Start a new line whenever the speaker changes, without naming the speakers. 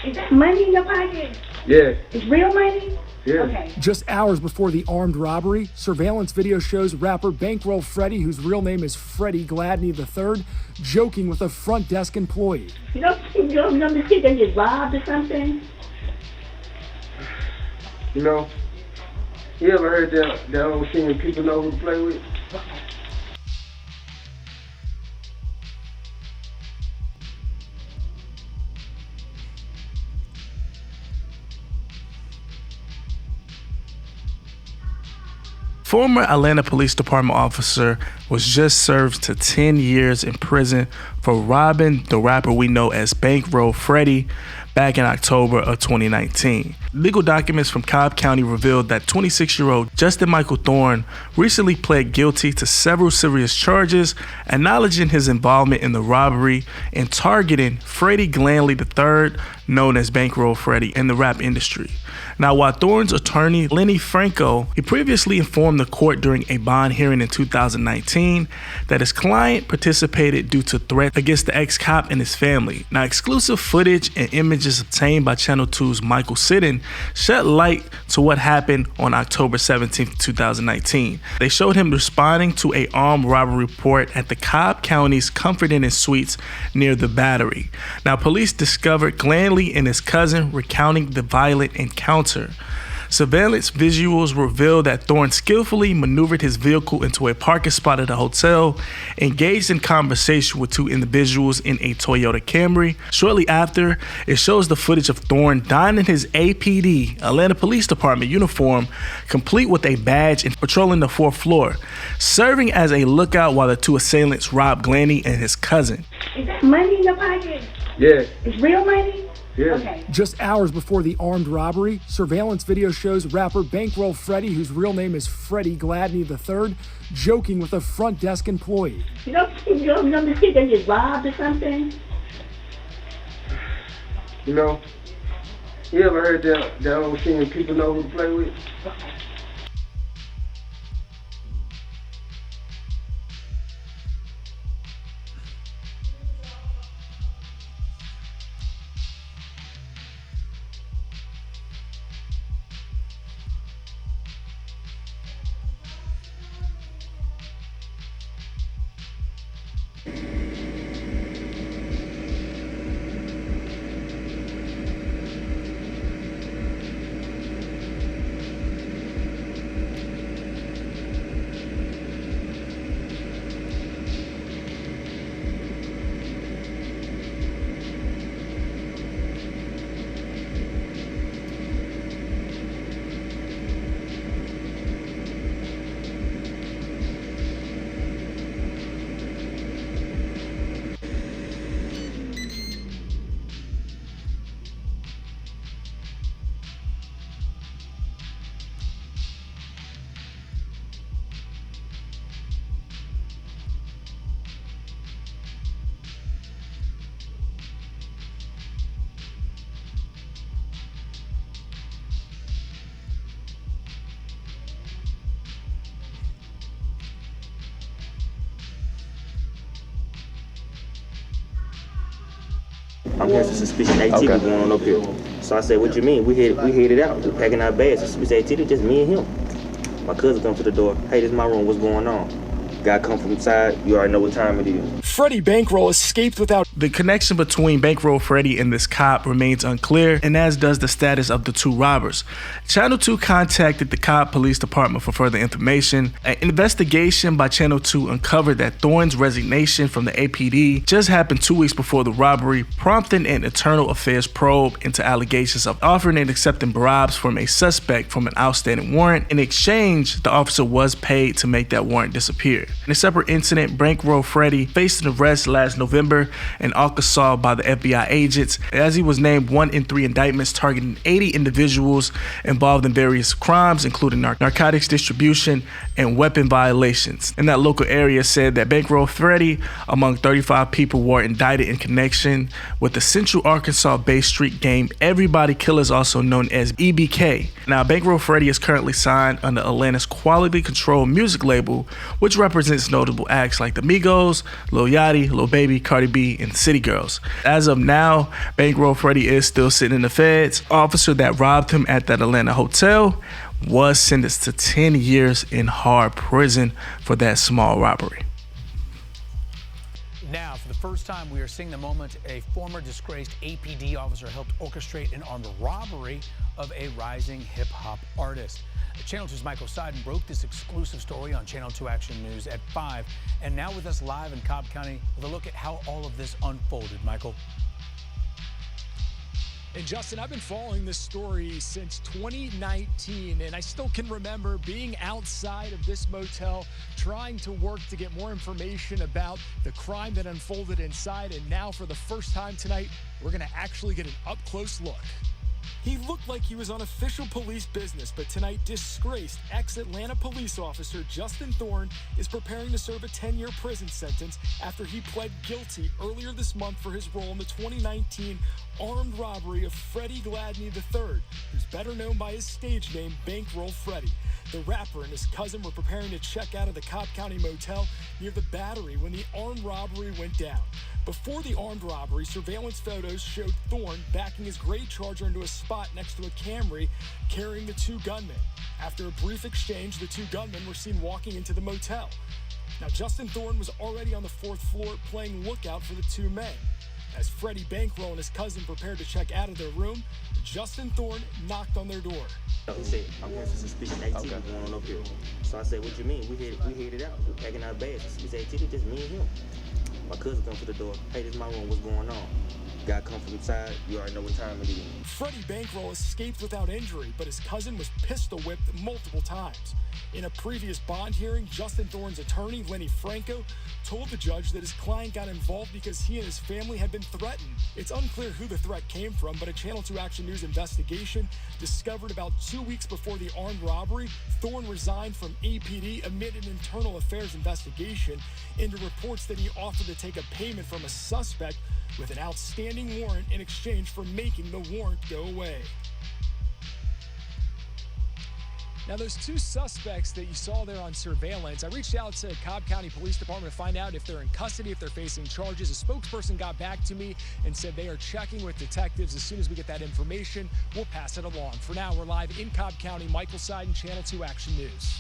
Is that money in your pocket?
Yeah.
It's real money?
Yeah.
Okay.
Just hours before the armed robbery, surveillance video shows rapper Bankroll Freddie, whose real name is Freddie Gladney III, joking with a front desk employee.
You don't think they get robbed or something?
You know, you ever heard that old saying, people know who to play with?
Former Atlanta Police Department officer was just served to 10 years in prison for robbing the rapper we know as Bankroll Freddie back in October of 2019. Legal documents from Cobb County revealed that 26-year-old Justin Michael Thorne recently pled guilty to several serious charges, acknowledging his involvement in the robbery and targeting Freddie Gladney III, known as Bankroll Freddie, in the rap industry. Now, while Thorne's attorney, Lenny Franco, he previously informed the court during a bond hearing in 2019 that his client participated due to threats against the ex-cop and his family. Now, exclusive footage and images obtained by Channel 2's Michael Sidden shed light to what happened on October 17, 2019. They showed him responding to an armed robbery report at the Cobb County's Comfort Inn and Suites near the Battery. Now, police discovered Gladney and his cousin recounting the violent encounter. Surveillance visuals revealed that Thorne skillfully maneuvered his vehicle into a parking spot at a hotel, engaged in conversation with two individuals in a Toyota Camry. Shortly after, it shows the footage of Thorne donning his APD, Atlanta Police Department uniform, complete with a badge and patrolling the 4th floor, serving as a lookout while the two assailants robbed Gladney and his cousin.
Is that money in your pocket?
Yeah.
It's real money?
Yeah.
Okay.
Just hours before the armed robbery, surveillance video shows rapper Bankroll Freddie, whose real name is Freddie Gladney III, joking with a front desk employee.
You don't think they get robbed or something?
You know, you ever heard that old saying, people know who to play with?
I'm hearing some suspicious activity going on up here. So I said, what you mean? We headed out. We're packing our bags. Suspicious activity, just me and him. My cousin come to the door. Hey, this is my room. What's going on? Guy come from inside. You already know what time it is.
Freddie Bankroll escaped without...
The connection between Bankroll Freddie and this cop remains unclear, and as does the status of the two robbers. Channel 2 contacted the Cobb Police Department for further information. An investigation by Channel 2 uncovered that Thorne's resignation from the APD just happened 2 weeks before the robbery, prompting an internal affairs probe into allegations of offering and accepting bribes from a suspect from an outstanding warrant. In exchange, the officer was paid to make that warrant disappear. In a separate incident, Bankroll Freddie faced an arrest last November in Arkansas by the FBI agents, as he was named 1 in 3 indictments targeting 80 individuals involved in various crimes, including narcotics distribution and weapon violations. In that local area said that Bankroll Freddie, among 35 people, were indicted in connection with the Central Arkansas-based street game Everybody Killers, also known as EBK. Now, Bankroll Freddie is currently signed under Atlanta's Quality Control music label, which represents notable acts like the Migos, Lil Yachty, Lil Baby, Cardi B, and and city girls. As of now, Bankroll Freddie is still sitting in the feds. Officer that robbed him at that Atlanta hotel was sentenced to 10 years in hard prison for that small robbery.
Now, for the first time, we are seeing the moment a former disgraced APD officer helped orchestrate an armed robbery of a rising hip-hop artist. Channel 2's Michael Seiden broke this exclusive story on Channel 2 Action News at 5, and now with us live in Cobb County with a look at how all of this unfolded. Michael.
And Justin, I've been following this story since 2019, and I still can remember being outside of this motel, trying to work to get more information about the crime that unfolded inside. And now for the first time tonight, we're gonna actually get an up-close look. He looked like he was on official police business, but tonight, disgraced ex-Atlanta police officer Justin Thorne is preparing to serve a 10-year prison sentence after he pled guilty earlier this month for his role in the 2019 armed robbery of Freddie Gladney III, who's better known by his stage name, Bankroll Freddie. The rapper and his cousin were preparing to check out of the Cobb County motel near the Battery when the armed robbery went down. Before the armed robbery, surveillance photos showed Thorne backing his gray Charger into a spot next to a Camry carrying the two gunmen. After a brief exchange, the two gunmen were seen walking into the motel. Now, Justin Thorne was already on the 4th floor playing lookout for the two men. As Freddie Bankroll and his cousin prepared to check out of their room, Justin Thorne knocked on their door.
He said, I'm hearing some suspicious activity going on up here. So I said, what you mean? We headed out. We're packing our bags. Suspicious activity, just me and him. My cousin come to the door. Hey, this is my room. What's going on? Guy come from inside. You already know what time it is.
Freddie Bankroll escaped without injury, but his cousin was pistol whipped multiple times. In a previous bond hearing, Justin Thorne's attorney, Lenny Franco, told the judge that his client got involved because he and his family had been threatened. It's unclear who the threat came from, but a Channel 2 Action News investigation discovered about 2 weeks before the armed robbery, Thorne resigned from APD amid an internal affairs investigation into reports that he offered to take a payment from a suspect with an outstanding warrant in exchange for making the warrant go away. Now, those two suspects that you saw there on surveillance, I reached out to Cobb County Police Department to find out if they're in custody, if they're facing charges. A spokesperson got back to me and said they are checking with detectives. As soon as we get that information, we'll pass it along. For now, we're live in Cobb County. Michael Seiden, Channel 2 Action News.